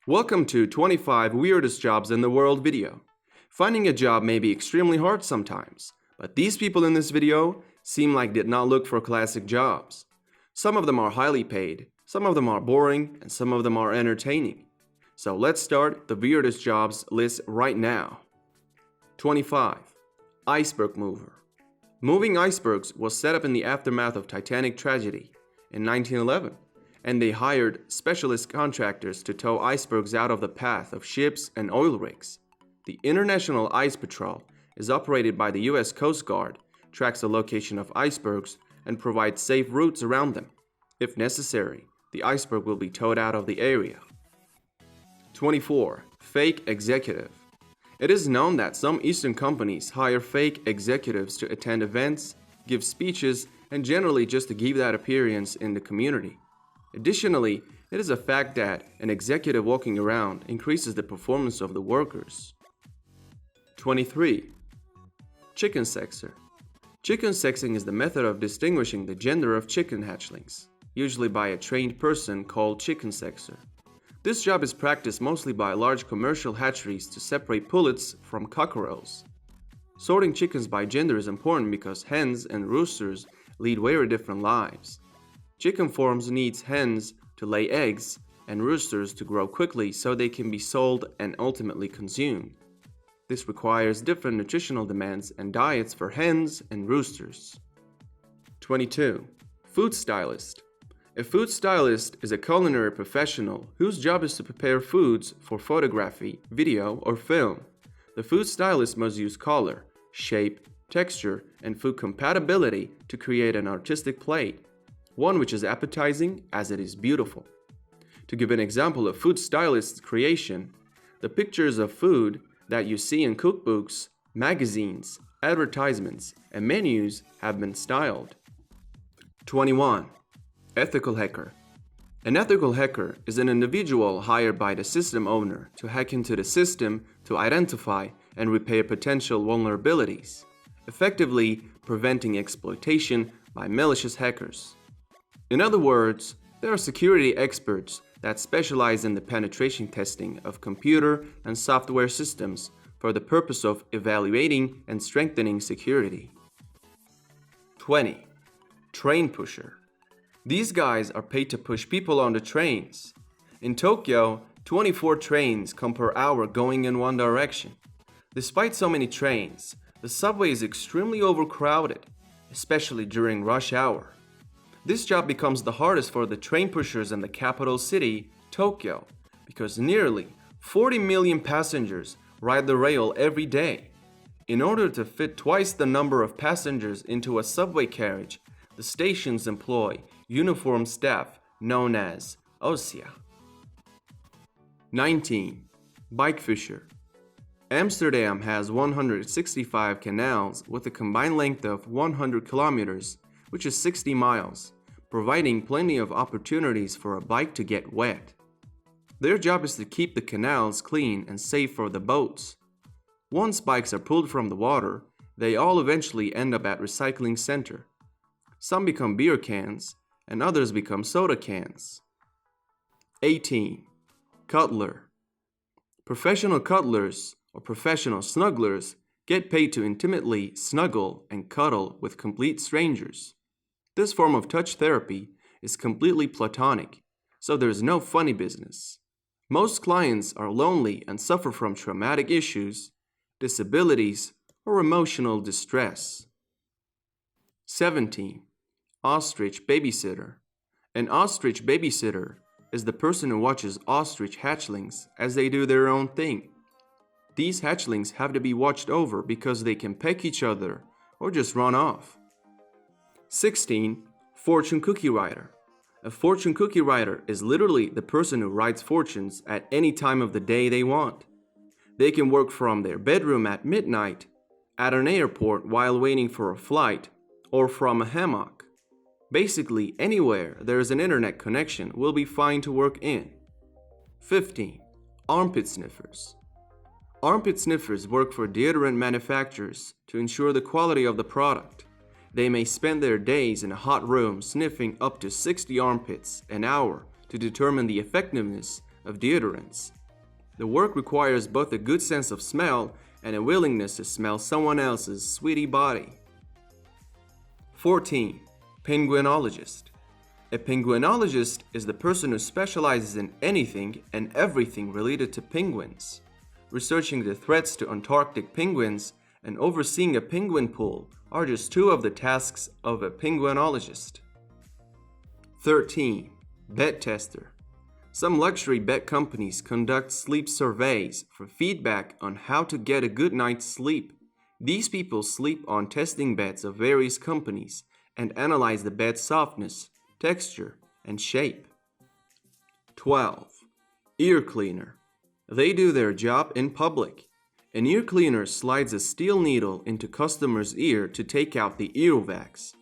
Welcome to 25 Weirdest Jobs in the World video. Finding a job may be extremely hard sometimes, but these people in this video seem like did not look for classic jobs. Some of them are highly paid, some of them are boring, and some of them are entertaining. So let's start the weirdest jobs list right now. 25. Iceberg mover. Moving icebergs was set up in the aftermath of Titanic tragedy in 1911, and they hired specialist contractors to tow icebergs out of the path of ships and oil rigs. The International Ice Patrol is operated by the U.S. Coast Guard, tracks the location of icebergs, and provides safe routes around them. If necessary, the iceberg will be towed out of the area. 24. Fake executive. It is known that some Eastern companies hire fake executives to attend events, give speeches, and generally just to give that appearance in the community. Additionally, it is a fact that an executive walking around increases the performance of the workers. 23. Chicken sexer. Chicken sexing is the method of distinguishing the gender of chicken hatchlings, usually by a trained person called chicken sexer. This job is practiced mostly by large commercial hatcheries to separate pullets from cockerels. Sorting chickens by gender is important because hens and roosters lead very different lives. Chicken farms needs hens to lay eggs and roosters to grow quickly so they can be sold and ultimately consumed. This requires different nutritional demands and diets for hens and roosters. 22. Food stylist. A food stylist is a culinary professional whose job is to prepare foods for photography, video, or film. The food stylist must use color, shape, texture, and food compatibility to create an artistic plate, one which is appetizing as it is beautiful. To give an example of food stylist's creation, the pictures of food that you see in cookbooks, magazines, advertisements, and menus have been styled. 21. Ethical hacker. An ethical hacker is an individual hired by the system owner to hack into the system to identify and repair potential vulnerabilities, effectively preventing exploitation by malicious hackers. In other words, there are security experts that specialize in the penetration testing of computer and software systems for the purpose of evaluating and strengthening security. 20. Train pusher. These guys are paid to push people on the trains. In Tokyo, 24 trains come per hour going in one direction. Despite so many trains, the subway is extremely overcrowded, especially during rush hour. This job becomes the hardest for the train pushers in the capital city, Tokyo, because nearly 40 million passengers ride the rail every day. In order to fit twice the number of passengers into a subway carriage, the stations employ uniformed staff known as OSHIYA. 19. Bike fisher. Amsterdam has 165 canals with a combined length of 100 kilometers, which is 60 miles, providing plenty of opportunities for a bike to get wet. Their job is to keep the canals clean and safe for the boats. Once bikes are pulled from the water, they all eventually end up at recycling center. Some become beer cans, and others become soda cans. 18. CUDDLER. Professional cuddlers or professional snugglers get paid to intimately snuggle and cuddle with complete strangers. This form of touch therapy is completely platonic, so there is no funny business. Most clients are lonely and suffer from traumatic issues, disabilities, or emotional distress. 17. Ostrich babysitter. An ostrich babysitter is the person who watches ostrich hatchlings as they do their own thing. These hatchlings have to be watched over because they can peck each other or just run off. 16. Fortune cookie writer. A fortune cookie writer is literally the person who writes fortunes at any time of the day they want. They can work from their bedroom at midnight, at an airport while waiting for a flight, or from a hammock. Basically, anywhere there is an internet connection will be fine to work in. 15. Armpit sniffers. Armpit sniffers work for deodorant manufacturers to ensure the quality of the product. They may spend their days in a hot room sniffing up to 60 armpits an hour to determine the effectiveness of deodorants. The work requires both a good sense of smell and a willingness to smell someone else's sweetie body. 14. Penguinologist. A penguinologist is the person who specializes in anything and everything related to penguins. Researching the threats to Antarctic penguins and overseeing a penguin pool are just two of the tasks of a penguinologist. 13. Bed tester. Some luxury bed companies conduct sleep surveys for feedback on how to get a good night's sleep. These people sleep on testing beds of various companies and analyze the bed's softness, texture, and shape. 12. Ear cleaner. They do their job in public. An ear cleaner slides a steel needle into customer's ear to take out the earwax.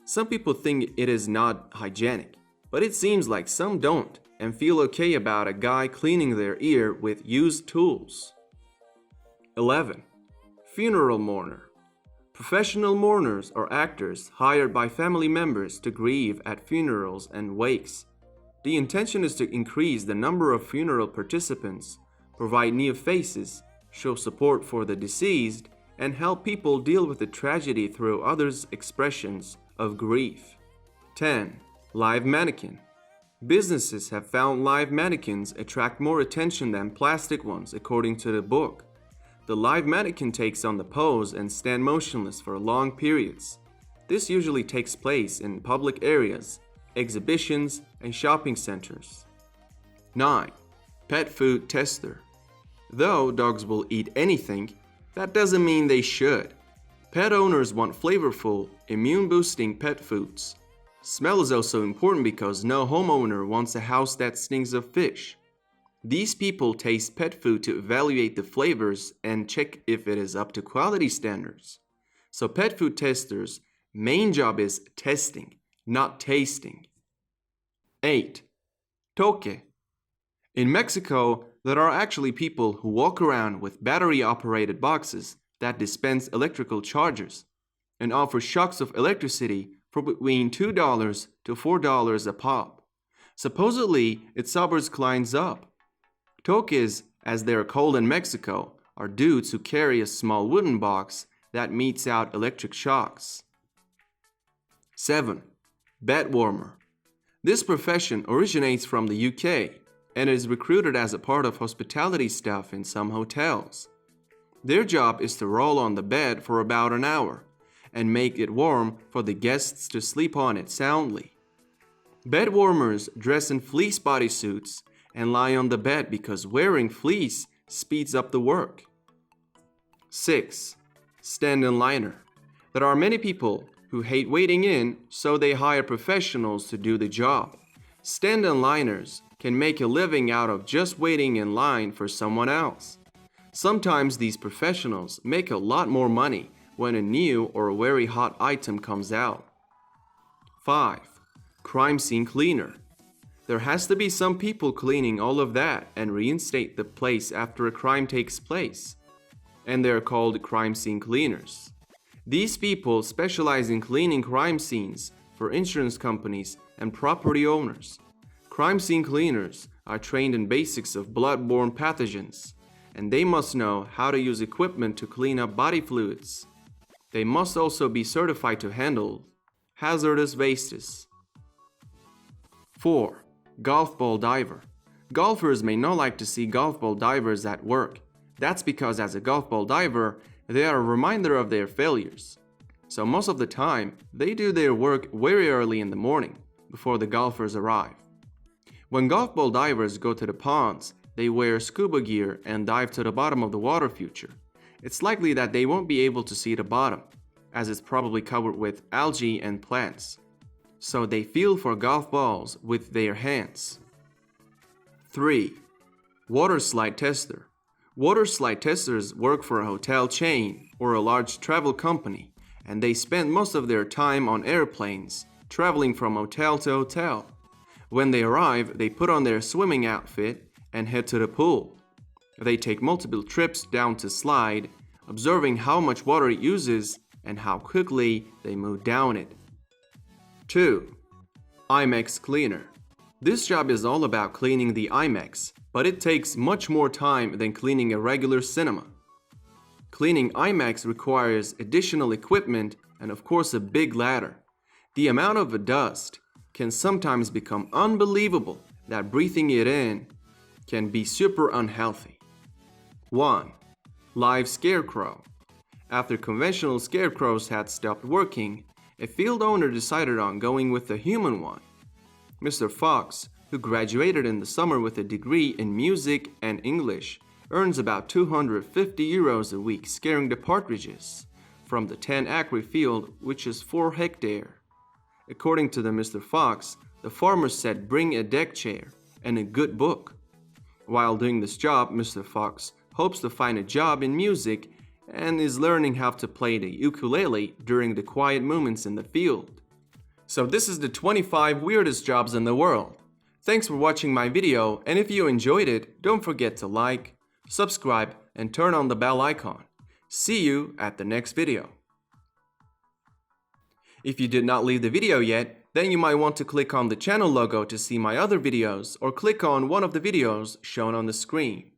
Some people think it is not hygienic, but it seems like some don't and feel okay about a guy cleaning their ear with used tools. 11. Funeral mourner. Professional mourners are actors hired by family members to grieve at funerals and wakes. The intention is to increase the number of funeral participants, provide new faces, show support for the deceased, and help people deal with the tragedy through others' expressions of grief. 10. Live mannequin. Businesses have found live mannequins attract more attention than plastic ones, according to the book. The live mannequin takes on the pose and stand motionless for long periods. This usually takes place in public areas, exhibitions, and shopping centers. 9. Pet food tester. Though dogs will eat anything, that doesn't mean they should. Pet owners want flavorful, immune-boosting pet foods. Smell is also important because no homeowner wants a house that stinks of fish. These people taste pet food to evaluate the flavors and check if it is up to quality standards. So pet food testers' main job is testing, not tasting. 8. Toque. In Mexico, there are actually people who walk around with battery-operated boxes that dispense electrical chargers and offer shocks of electricity for between $2 to $4 a pop. Supposedly, it sobers clients up. Toques, as they are called in Mexico, are dudes who carry a small wooden box that metes out electric shocks. 7. Bed warmer. This profession originates from the UK and is recruited as a part of hospitality staff in some hotels. Their job is to roll on the bed for about an hour and make it warm for the guests to sleep on it soundly. Bed warmers dress in fleece bodysuits and lie on the bed because wearing fleece speeds up the work. 6. Stand-in liner. There are many people who hate waiting in, so they hire professionals to do the job. Stand-in liners can make a living out of just waiting in line for someone else. Sometimes these professionals make a lot more money when a new or very hot item comes out. 5. Crime scene cleaner. There has to be some people cleaning all of that and reinstate the place after a crime takes place, and they're called crime scene cleaners. These people specialize in cleaning crime scenes for insurance companies and property owners. Crime scene cleaners are trained in basics of blood-borne pathogens, and they must know how to use equipment to clean up body fluids. They must also be certified to handle hazardous wastes. 4. Golf ball diver. Golfers may not like to see golf ball divers at work. That's because as a golf ball diver, they are a reminder of their failures. So most of the time, they do their work very early in the morning, before the golfers arrive. When golf ball divers go to the ponds, they wear scuba gear and dive to the bottom of the water feature. It's likely that they won't be able to see the bottom, as it's probably covered with algae and plants. So they feel for golf balls with their hands. 3. Water slide tester. Water slide testers work for a hotel chain or a large travel company, and they spend most of their time on airplanes, traveling from hotel to hotel. When they arrive, they put on their swimming outfit and head to the pool. They take multiple trips down to slide, observing how much water it uses and how quickly they move down it. 2. IMAX cleaner. This job is all about cleaning the IMAX, but it takes much more time than cleaning a regular cinema. Cleaning IMAX requires additional equipment and of course a big ladder. The amount of dust can sometimes become unbelievable that breathing it in can be super unhealthy. 1. Live scarecrow. After conventional scarecrows had stopped working, a field owner decided on going with a human one. Mr. Fox, who graduated in the summer with a degree in music and English, earns about 250 euros a week scaring the partridges from the 10-acre field, which is 4 hectares. According to the Mr. Fox, the farmer said bring a deck chair and a good book. While doing this job, Mr. Fox hopes to find a job in music and is learning how to play the ukulele during the quiet moments in the field. So this is the 25 weirdest jobs in the world. Thanks for watching my video, and if you enjoyed it, don't forget to like, subscribe, and turn on the bell icon. See you at the next video. If you did not leave the video yet, then you might want to click on the channel logo to see my other videos or click on one of the videos shown on the screen.